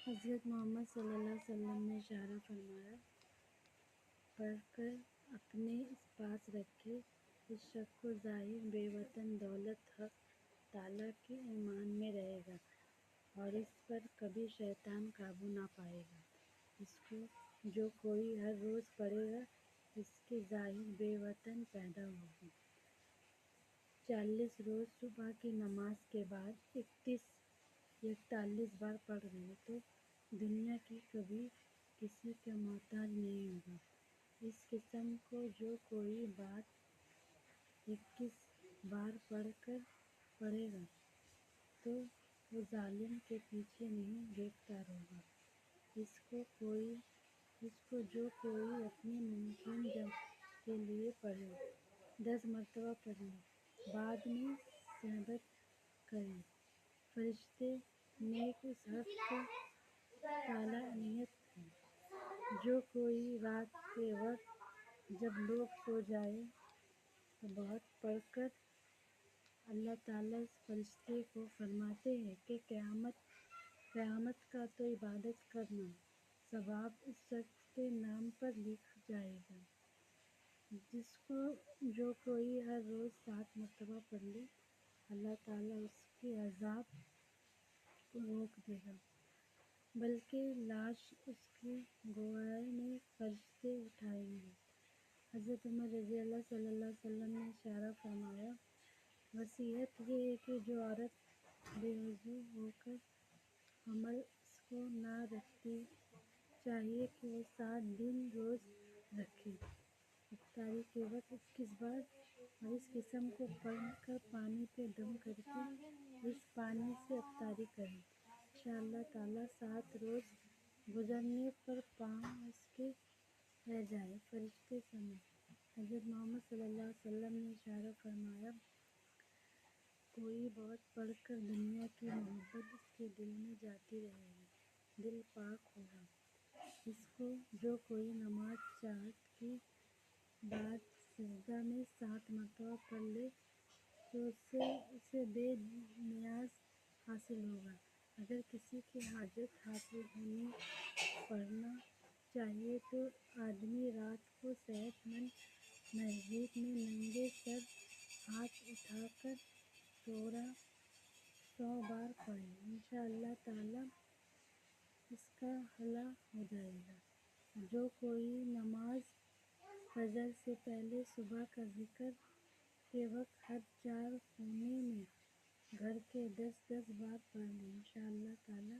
حضرت محمد صلی اللہ علیہ وسلم نے اشارہ فرمایا، پڑھ کر اپنے پاس رکھے، اس شخص کو ظاہر بے وطن دولت حق تعالیٰ کے ایمان میں رہے گا اور اس پر کبھی شیطان قابو نہ پائے گا۔ اس کو جو کوئی ہر روز پڑھے گا، اس کے ظاہر بے وطن پیدا ہوگی۔ 40 روز صبح کی نماز کے بعد 31 یا 41 بار پڑھ لے تو دنیا کی کبھی کسی کا محتاج نہیں ہوگا۔ اس قسم کو جو کوئی بات 21 بار پڑھ کر پڑھے گا تو وہ ظالم کے پیچھے نہیں گرفتار ہوگا۔ اس کو جو کوئی اپنی ممکن جنگ کے لیے پڑھے، 10 مرتبہ پڑھے، بعد میں صحبت کرے، فرشتے نیک اس حق کا کالا نیت ہے۔ جو کوئی رات کے وقت جب لوگ سو جائیں تو بہت پڑھ کر اللہ تعالیٰ اس فرشتے کو فرماتے ہیں کہ قیامت کا تو عبادت کرنا، ثواب اس شخص کے نام پر لکھ جائے گا۔ جو کوئی ہر روز 7 مرتبہ پڑھ لے، اللہ تعالیٰ اس کے عذاب کو روک دے گا، بلکہ لاش اس کی گوہر میں فرشتے اٹھائیں گے۔ حضرت عمر رضی اللہ صلی اللہ علیہ وسلم نے اشارہ فرمایا، وصیت یہ ہے کہ جو عورت بے وضو ہو کر حمل اس کو نہ رکھتی، چاہیے کہ وہ 7 دن روز رکھے، افطاری کے وقت 21 بار، اور اس قسم کو پڑھ کر پانی پہ دم کر کے اس پانی سے افطاری کرے۔ انشاءاللہ تعالیٰ 7 روز گزرنے پر پاؤں اس کے رہ جائیں فرشتے سمیت۔ حضرت محمد صلی اللہ علیہ وسلم نے اشارہ فرمایا، کوئی بہت پڑھ کر دنیا کی محبت اس کے دل میں جاتی رہے گی، دل پاک ہوگا۔ اس کو جو کوئی نماز چاہت کے بعد سجدہ میں 7 مرتبہ پڑھ لے تو اسے بے نیاز حاصل ہوگا۔ اگر کسی کی حاجت حاصل ہونی پڑھنا چاہیے تو آدمی رات کو صحت مند مسجد میں ننگے سر ہاتھ اٹھا کر 100 بار پڑھے، انشاءاللہ تعالیٰ اس کا حل ہو جائے گا۔ جو کوئی نماز فجر سے پہلے صبح کا ذکر کے وقت ہر 4 کونے میں گھر کے 10 بار پڑھ لے، انشاءاللہ تعالیٰ